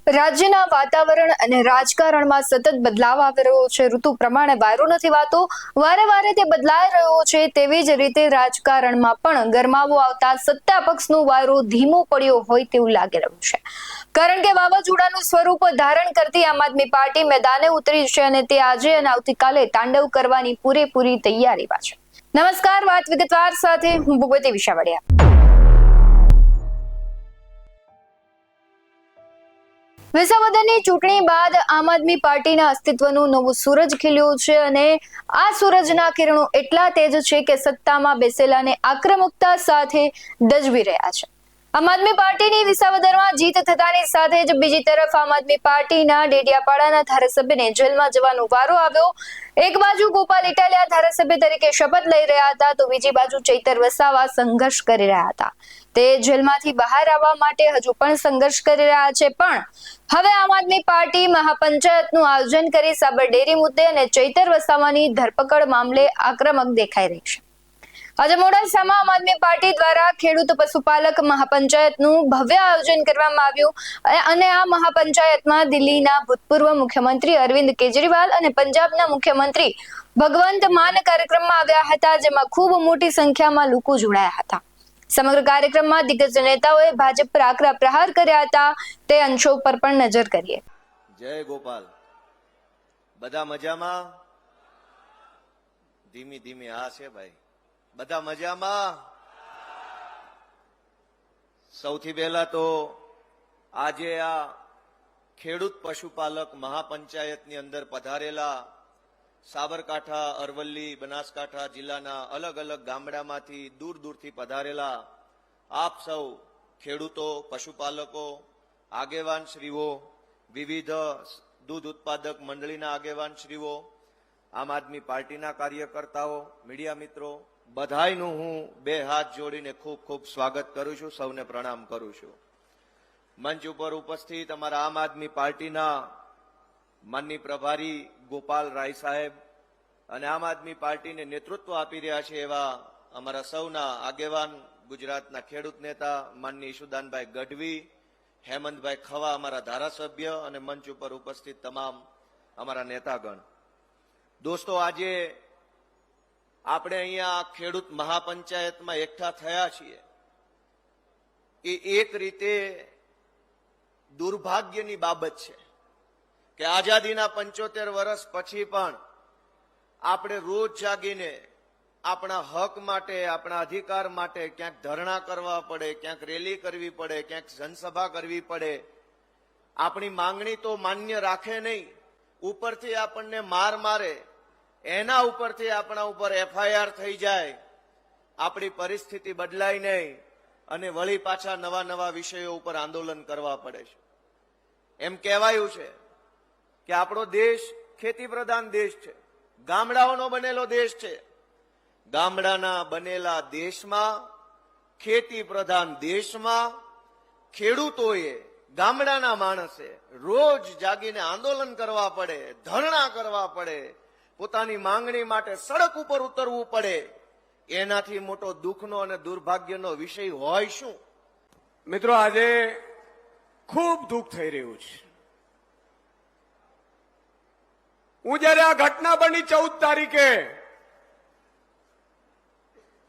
રાજ્યના વાતાવરણ અને રાજકારણમાં સતત બદલાવ આવી રહ્યો છે. ઋતુ પ્રમાણે વાયરો નથી વાતો, વારે વારે તે બદલાઈ રહ્યો છે. તેવી જ રીતે રાજકારણમાં પણ ગરમાવો આવતા સત્તા પક્ષનો વાયરો ધીમો પડ્યો હોય તેવું લાગી રહ્યું છે. કારણ કે વાવાઝોડાનું સ્વરૂપ ધારણ કરતી આમ આદમી પાર્ટી મેદાને ઉતરી છે અને તે આજે અને આવતીકાલે તાંડવ કરવાની પૂરેપૂરી તૈયારીમાં છે. નમસ્કાર, વાત વિગતવાર સાથે હું ભગવતી વિશાવડિયા. વિસાવદરની ચૂંટણી બાદ આમ આદમી પાર્ટીના અસ્તિત્વનું નવું સૂરજ ખીલ્યું છે અને આ સૂરજના કિરણો એટલા તેજ છે કે સત્તામાં બેસેલાને આક્રમકતા સાથે દજવી રહ્યા છે. આમ આદમી પાર્ટીની વિસાવદરમાં જીત થતાની સાથે જ બીજી તરફ આમ આદમી પાર્ટીના ડેડિયાપાડાના ધારાસભ્યને જેલમાં જવાનો વારો આવ્યો. એક બાજુ ગોપાલ ઇટાલિયા ધારાસભ્ય તરીકે શપથ લઈ રહ્યા હતા, તો બીજી બાજુ ચૈતર વસાવા સંઘર્ષ કરી રહ્યા હતા. તે જેલમાંથી બહાર આવવા માટે હજુ પણ સંઘર્ષ કરી રહ્યા છે. પણ હવે આમ આદમી પાર્ટી મહાપંચાયતનું આયોજન કરી સાબર ડેરી મુદ્દે અને ચૈતર વસાવાની ધરપકડ મામલે આક્રમક દેખાઈ રહી છે. આજે મોડાસામાં આમ આદમી પાર્ટી દ્વારા ખેડૂત પશુપાલક મહાપંચાયતનું ભવ્ય આયોજન કરવામાં આવ્યું અને આ મહાપંચાયતમાં દિલ્હીના ભૂતપૂર્વ મુખ્યમંત્રી અરવિંદ કેજરીવાલ અને પંજાબના મુખ્યમંત્રી ભગવંત માન કાર્યક્રમમાં આવ્યા હતા, જેમાં ખૂબ મોટી સંખ્યામાં લોકો જોડાયા હતા. સમગ્ર કાર્યક્રમમાં દિગ્ગજ નેતાઓએ ભાજપ પર આકરા પ્રહાર કર્યા હતા. તે અંશો પર પણ નજર કરીએ. જય ગોપાલ. બધા મજામાં? ધીમી ધીમી હા છે ભાઈ. બધા મજામાં? સૌથી પહેલા તો આજે આ ખેડૂત પશુપાલક મહાપંચાયતની અંદર પધારેલા સાબરકાંઠા, અરવલ્લી, બનાસકાંઠા જિલ્લાના અલગ અલગ ગામડામાંથી દૂર દૂરથી પધારેલા આપ સૌ ખેડૂતો, પશુપાલકો, આગેવાનશ્રીઓ, વિવિધ દૂધ ઉત્પાદક મંડળીના આગેવાનશ્રીઓ, આમ આદમી પાર્ટીના કાર્યકર્તાઓ, મીડિયા મિત્રો, બધાયનું હું બે હાથ જોડીને ખૂબ ખૂબ સ્વાગત કરું છું, સૌને પ્રણામ કરું છું. મંચ ઉપર ઉપસ્થિત અમારા આમ આદમી પાર્ટીના માનની પ્રભારી ગોપાલ રાય સાહેબ અને આમ આદમી પાર્ટીને નેતૃત્વ આપી રહ્યા છે એવા અમારા સૌના આગેવાન ગુજરાતના ખેડૂત નેતા માનની ઈશુદાનભાઈ ગઢવી, હેમંતભાઈ ખવા અમારા ધારાસભ્ય અને મંચ ઉપર ઉપસ્થિત તમામ અમારા નેતાગણ. દોસ્તો, આજે આપણે અહીંયા ખેડૂત મહાપંચાયતમાં એકઠા થયા છીએ એ એક રીતે દુર્ભાગ્યની બાબત છે કે આઝાદીના 75 વર્ષ પછી પણ આપણે રોજ જાગીને આપણા હક માટે, આપણા અધિકાર માટે ક્યાંક ધરણા કરવા પડે, ક્યાંક રેલી કરવી પડે, ક્યાંક જનસભા કરવી પડે. આપણી માંગણી તો માન્ય રાખે નહીં, ઉપરથી આપણને માર મારે, એના ઉપરથી આપણા ઉપર FIR થઈ જાય, આપણી પરિસ્થિતિ બદલાય નહીં અને વળી પાછા નવા નવા વિષયો ઉપર આંદોલન કરવા પડે છે. એમ કહેવાયું છે કે આપણો દેશ ખેતી પ્રધાન દેશ છે, ગામડાઓનો બનેલો દેશ છે. ગામડાના બનેલા દેશમાં, ખેતી પ્રધાન દેશમાં ખેડૂતોએ, ગામડાના માણસે રોજ જાગીને આંદોલન કરવા પડે, ધરણા કરવા પડે, પોતાની માંગણી માટે સડક ઉપર ઉતરવું પડે. એનાથી મોટો દુઃખનો અને દુર્ભાગ્યનો વિષય હોય શું? મિત્રો, આજે ખૂબ દુઃખ થઈ રહ્યું છે. હું જયારે આ ઘટના બની 14 તારીખે,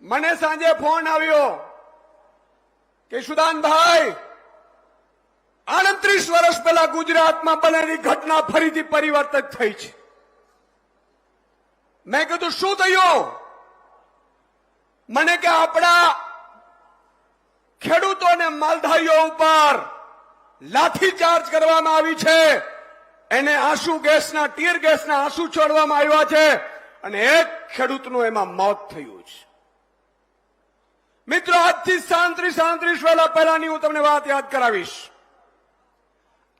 મને સાંજે ફોન આવ્યો કે સુદાનભાઈ, 38 વર્ષ પહેલા ગુજરાતમાં બનેલી ઘટના ફરીથી પરિવર્તિત થઈ છે. મેં કીધું શું થયું? મને કે આપણા ખેડૂતો અને માલધારીઓ ઉપર લાઠીચાર્જ કરવામાં આવી છે, એને આંસુ ગેસના, ટીયર ગેસના આંસુ છોડવામાં આવ્યા છે અને એક ખેડૂતનું એમાં મોત થયું છે. મિત્રો, આજથી 37 વર્ષ પહેલાની હું તમને વાત યાદ કરાવીશ.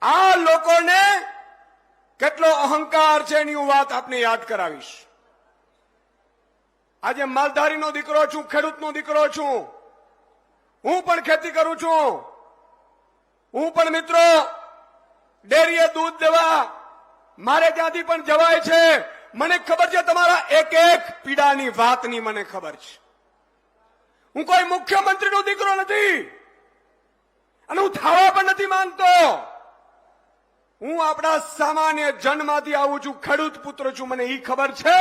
આ લોકોને કેટલો અહંકાર છે એની હું વાત આપને યાદ કરાવીશ. આજે માલધારીનો દીકરો છું, ખેડૂતનો દીકરો છું, હું પણ ખેતી કરું છું, હું પણ મિત્રો ડેરીએ દૂધ દેવા મારે ત્યાંથી પણ જવાય છે. મને ખબર છે તમારા એક એક પીડાની વાતની મને ખબર છે. હું કોઈ મુખ્યમંત્રીનો દીકરો નથી અને હું થવા પણ નથી માંગતો. હું આપણા સામાન્ય જન્મમાંથી આવું છું, ખેડૂત પુત્ર છું. મને ઈ ખબર છે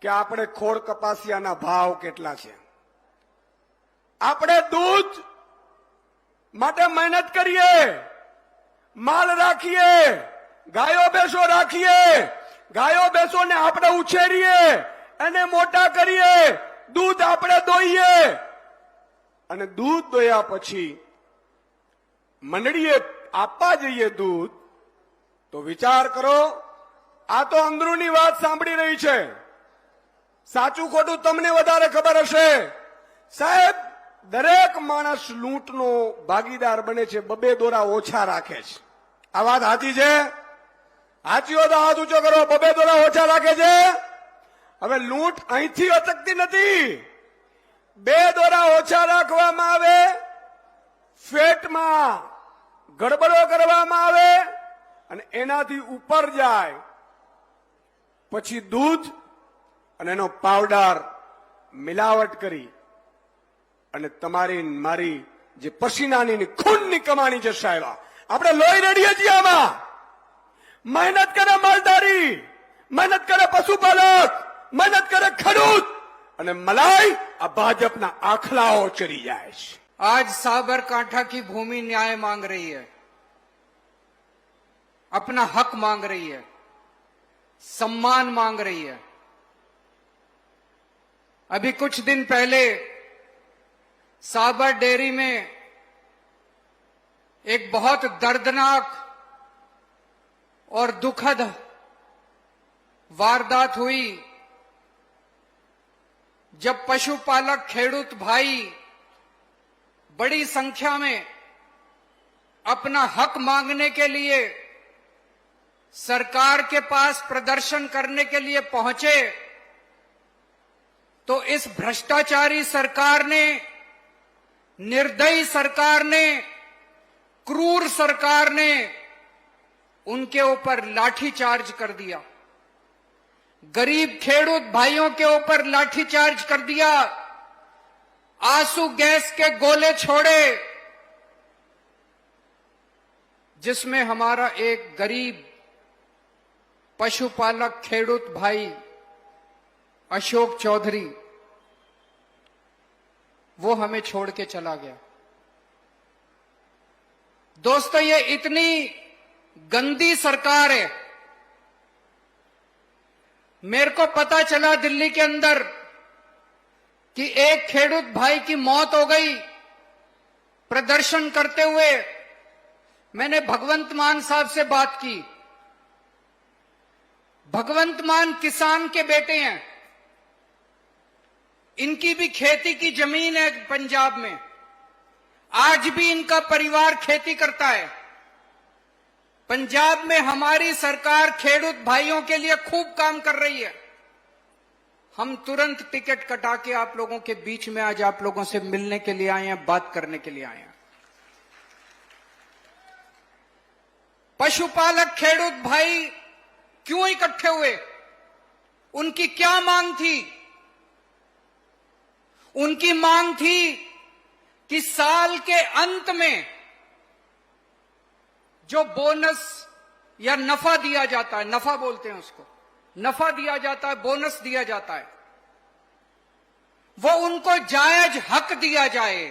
કે આપણે ખોળ કપાસિયાના ભાવ કેટલા છે. આપણે દૂધ માટે મહેનત કરીએ, માલ રાખીએ, ગાયો ભેંસો રાખીએ, ગાયો ભેંસોને આપણે ઉછેરીએ, એને મોટા કરીએ, દૂધ આપણે દોઈએ, અને દૂધ દોયા પછી મંડળીએ આપવા જઈએ દૂધ, તો વિચાર કરો, આ તો અંદરૂની વાત સાંભળી રહી છે. સાચું ખોટું તમને વધારે ખબર હશે. સાહેબ, દરેક માણસ લૂંટનો ભાગીદાર બને છે, બબે દોરા ઓછા રાખે છે. આ વાત સાચી છે? સાચી હો તો હાથ ઊંચો કરો. બબે દોરા ઓછા રાખે છે. હવે લૂંટ અહીંથી અટકતી નથી. 2 દોરા ઓછા રાખવામાં આવે, ફેટમાં ગડબડો કરવામાં આવે, અને એનાથી ઉપર જાય પછી દૂધ અને એનો પાવડર મિલાવટ કરી અને તમારી મારી જે પસીનાની ખૂનની કમાણી છે સાહેબ, આપણે લોહી રેડીએ છીએ. આમાં મહેનત કરે માલધારી, મહેનત કરે પશુપાલક, મહેનત કરે ખેડૂત, અને મલાઈ આ ભાજપના આખલાઓ ચડી જાય છે. आज साबरकांठा की भूमि न्याय मांग रही है, अपना हक मांग रही है, सम्मान मांग रही है. अभी कुछ दिन पहले साबर डेयरी में एक बहुत दर्दनाक और दुखद वारदात हुई, जब पशुपालक खेडूत भाई बड़ी संख्या में अपना हक मांगने के लिए सरकार के पास प्रदर्शन करने के लिए पहुंचे, तो इस भ्रष्टाचारी सरकार ने, निर्दयी सरकार ने, क्रूर सरकार ने उनके ऊपर लाठीचार्ज कर दिया. गरीब खेडूत भाइयों के ऊपर लाठीचार्ज कर दिया, आंसू गैस के गोले छोड़े, जिसमें हमारा एक गरीब पशुपालक खेडूत भाई अशोक चौधरी, वो हमें छोड़ के चला गया. दोस्तों, ये इतनी गंदी सरकार है. मेरे को पता चला दिल्ली के अंदर कि एक खेडूत भाई की मौत हो गई प्रदर्शन करते हुए. मैंने भगवंत मान साहब से बात की. भगवंत मान किसान के बेटे हैं, इनकी भी खेती की जमीन है पंजाब में. आज भी इनका परिवार खेती करता है. पंजाब में हमारी सरकार खेडूत भाइयों के लिए खूब काम कर रही है. हम तुरंत टिकट कटा के आप लोगों के बीच में आज आप लोगों से मिलने के लिए आए हैं, बात करने के लिए आए हैं. पशुपालक खेडूत भाई क्यों इकट्ठे हुए? उनकी क्या मांग थी? उनकी मांग थी कि साल के अंत में जो बोनस या नफा दिया जाता है, नफा बोलते हैं उसको, नफा दिया जाता है, बोनस दिया जाता है, वो उनको जायज हक दिया जाए.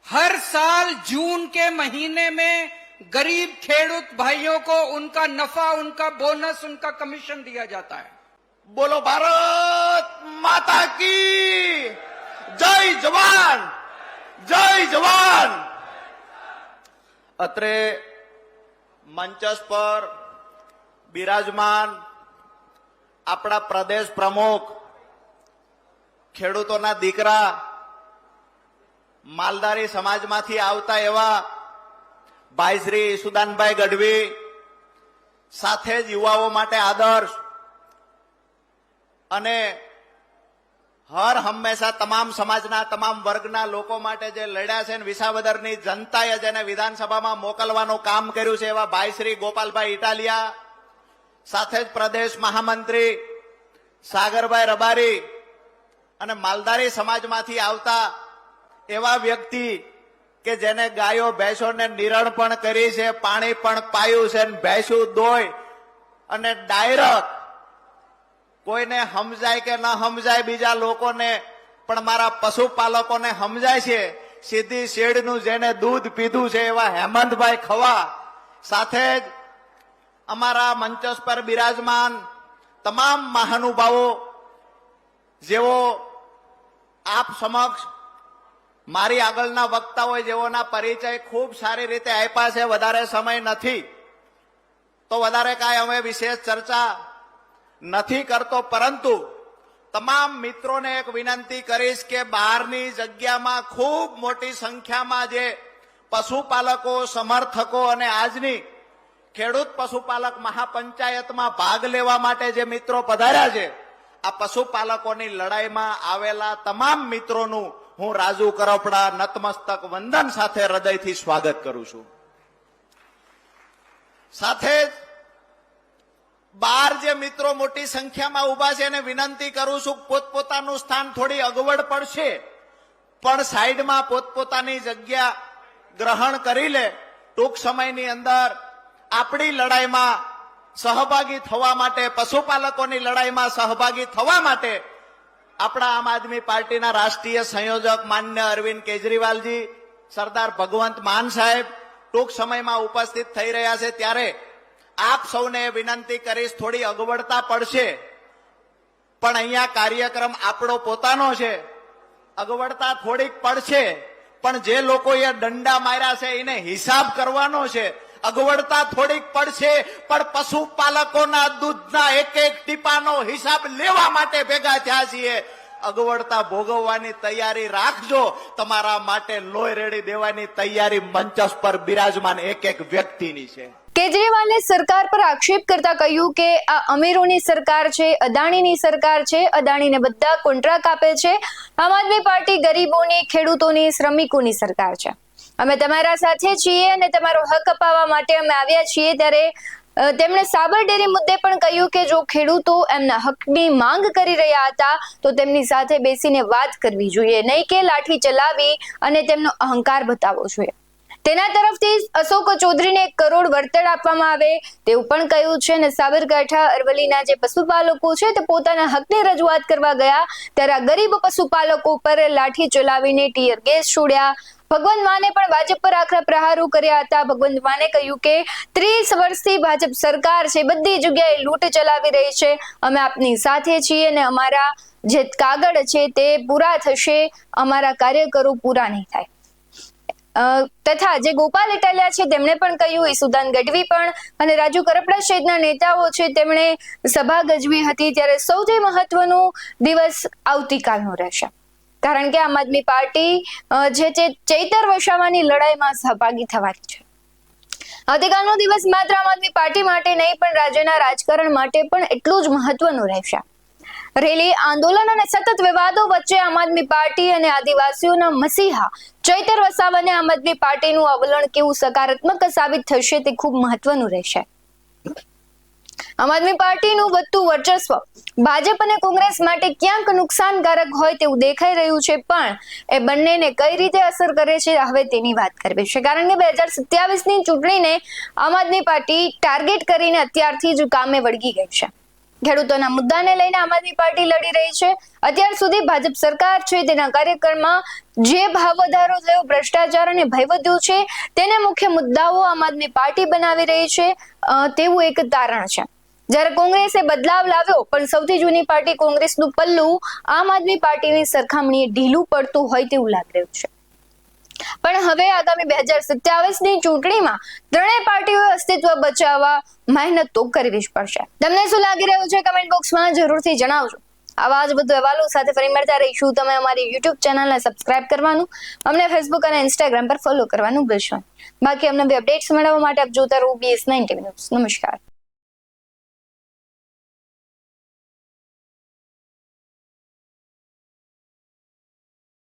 हर साल जून के महीने में गरीब खेडूत भाइयों को उनका नफा, उनका बोनस, उनका कमीशन दिया जाता है. बोलो भारत माता की जय जवान, जय जवान. અત્રે મંચસ પર બિરાજમાન આપણા પ્રદેશ પ્રમુખ, ખેડૂતોના દીકરા, માલધારી સમાજમાંથી આવતા એવા ભાઈ શ્રી સુદાનભાઈ ગઢવી, સાથે જ યુવાઓ માટે આદર્શ અને હર હંમેશા તમામ સમાજના તમામ વર્ગના લોકો માટે જે લડ્યા છે ને વિસાવદરની જનતાએ જેને વિધાનસભામાં મોકલવાનું કામ કર્યું છે એવા ભાઈ શ્રી ગોપાલભાઈ ઇટાલિયા, સાથે જ પ્રદેશ મહામંત્રી સાગરભાઈ રબારી અને માલધારી સમાજમાંથી આવતા એવા વ્યક્તિ કે જેને ગાયો ભેંસોને નિરણ પણ કરી છે, પાણી પણ પાયું છે, ભેંસું દોય અને ડાયરેક્ટ કોઈને સમજાય કે ન સમજાય બીજા લોકોને, પણ મારા પશુપાલકોને સમજાય છે. સીધી શેડનું જેને દૂધ પીધું છે એવા હેમંતભાઈ ખવા સાથે જ અમારા મંચસ પર બિરાજમાન તમામ મહાનુભાવો જેઓ આપ સમક્ષ મારી આગળના વક્તાઓ જેઓના પરિચય ખૂબ સારી રીતે આપ્યા છે. વધારે સમય નથી તો વધારે કાંઈ અમે વિશેષ ચર્ચા નથી કરતો, પરંતુ તમામ મિત્રોને એક વિનંતી કરીશ કે બહારની જગ્યામાં ખૂબ મોટી સંખ્યામાં જે પશુપાલકો, સમર્થકો અને આજની ખેડૂત પશુપાલક મહાપંચાયતમાં ભાગ લેવા માટે જે મિત્રો પધાર્યા છે, આ પશુપાલકોની લડાઈમાં આવેલા તમામ મિત્રોનું હું રાજુ કરપડા નતમસ્તક વંદન સાથે હૃદયથી સ્વાગત કરું છું. સાથે જ બહાર જે મિત્રો મોટી સંખ્યામાં ઉભા છે એને વિનંતી કરું છું, પોતપોતાનું સ્થાન થોડી અગવડ પડશે પણ સાઈડમાં પોતપોતાની જગ્યા ગ્રહણ કરી લે. ટૂંક સમયની અંદર આપણી લડાઈમાં સહભાગી થવા માટે, પશુપાલકોની લડાઈમાં સહભાગી થવા માટે આપણા આમ આદમી પાર્ટીના રાષ્ટ્રીય સંયોજક માન્ય અરવિંદ કેજરીવાલજી, સરદાર ભગવંત માન સાહેબ ટૂંક સમયમાં ઉપસ્થિત થઈ રહ્યા છે. ત્યારે આપ સૌને વિનંતી કરીશ, થોડી અગવડતા પડશે પણ અહીંયા કાર્યક્રમ આપણો પોતાનો છે, અગવડતા થોડીક પડશે પણ જે લોકોએ દંડા માર્યા છે એને હિસાબ કરવાનો છે. અગવડતા થોડીક પડશે પણ પશુપાલકોના દૂધના એક એક ટીપાનો હિસાબ લેવા માટે ભેગા થયા છીએ. અગવડતા ભોગવવાની તૈયારી રાખજો. તમારા માટે લોહી રેડી દેવાની તૈયારી મંચસ પર બિરાજમાન એક એક વ્યક્તિની છે. કેજરીવાલે સરકાર પર આક્ષેપ કરતા કહ્યું કે આ અમીરોની સરકાર છે, અદાણીની સરકાર છે, અદાણીને બધા કોન્ટ્રાક્ટ આપે છે. આમ આદમી પાર્ટી ગરીબોની, ખેડૂતોની, શ્રમિકોની સરકાર છે. અમે તમારા સાથે છીએ અને તમારો હક અપાવવા માટે અમે આવ્યા છીએ. ત્યારે તેમણે સાબર ડેરી મુદ્દે પણ કહ્યું કે જો ખેડૂતો એમના હકની માંગ કરી રહ્યા હતા તો તેમની સાથે બેસીને વાત કરવી જોઈએ, નહીં કે લાઠી ચલાવી અને તેમનો અહંકાર બતાવવો જોઈએ. તેના તરફથી અશોક ચૌધરીને 1 કરોડ વળતર આપવામાં આવે તેવું પણ કહ્યું છે. અને સાબરકાંઠા અરવલ્લીના જે પશુપાલકો છે તે પોતાના હકની રજૂઆત કરવા ગયા ત્યારે ગરીબ પશુપાલકો પર લાઠી ચલાવીને ટીયર ગેસ છોડ્યા. ભગવંત માને પણ ભાજપ પર આકરા પ્રહારો કર્યા હતા. ભગવંત માને કહ્યું કે 30 વર્ષથી ભાજપ સરકાર છે, બધી જગ્યાએ લૂંટ ચલાવી રહી છે. અમે આપની સાથે છીએ અને અમારા જે કાગળ છે તે પૂરા થશે, અમારા કાર્યકરો પૂરા નહીં થાય. તથા જે ગોપાલ ઇટાલિયા છે તેમણે પણ કહ્યું, ઈસુદાન ગઢવી પણ અને રાજુ કરપડા સહિતના નેતાઓ છે તેમણે સભા ગજવી હતી. ત્યારે સૌથી મહત્વનો દિવસ આવતીકાલનો રહેશે, કારણ કે આમ આદમી પાર્ટી જે ચૈતર વસાવાની લડાઈમાં સહભાગી થવાની છે. આવતીકાલનો દિવસ માત્ર આમ આદમી પાર્ટી માટે નહીં પણ રાજ્યના રાજકારણ માટે પણ એટલું જ મહત્વનું રહેશે. રેલી, આંદોલન અને સતત વિવાદો વચ્ચે આમ આદમી પાર્ટી અને આદિવાસીઓના મસીહા ચૈતર વસાવાને આમ આદમી પાર્ટીનું અવલણ કેવું સકારાત્મક સાબિત થશે તે ખૂબ મહત્વનું રહેશે. આમ આદમી પાર્ટીનું વધતું વર્ચસ્વ ભાજપ અને કોંગ્રેસ માટે ક્યાંક નુકસાનકારક હોય તેવું દેખાઈ રહ્યું છે, પણ એ બંનેને કઈ રીતે અસર કરે છે હવે તેની વાત કરવી છે. કારણ કે 2027ની ચૂંટણીને આમ આદમી પાર્ટી ટાર્ગેટ કરીને અત્યારથી જ કામે વળગી ગઈ છે. ખેડૂતોના મુદ્દાને લઈને આમ આદમી પાર્ટી લડી રહી છે. અત્યાર સુધી ભાજપ સરકાર છે તેના કાર્યક્રમમાં જે ભાવ વધારો થયો, ભ્રષ્ટાચાર અને ભય વધ્યો છે તેને મુખ્ય મુદ્દાઓ આમ આદમી પાર્ટી બનાવી રહી છે તેવું એક તારણ છે. જ્યારે કોંગ્રેસે બદલાવ લાવ્યો પણ સૌથી જૂની પાર્ટી કોંગ્રેસનું પલ્લું આમ આદમી પાર્ટીની સરખામણીએ ઢીલું પડતું હોય તેવું લાગી રહ્યું છે. પણ હવે આગામી 2027ની ચૂંટણીમાં ત્રણેય પાર્ટીઓએ અસ્તિત્વ બચાવવા મહેનત તો કરવી જ પડશે. તમને શું લાગી રહ્યું છે કમેન્ટ બોક્સમાં જરૂરથી જણાવજો. આવા જ બધું અહેવાલો સાથે ફરી મળતા રહીશું. તમે અમારી YouTube ચેનલને સબસ્ક્રાઇબ કરવાનું, અમને Facebook અને Instagram પર ફોલો કરવાનું ભૂલશો નહીં. બાકી અમને અપડેટ્સ મેળવવા માટે આપ જોતા રહો BS9 TV ન્યૂઝ. નમસ્કાર.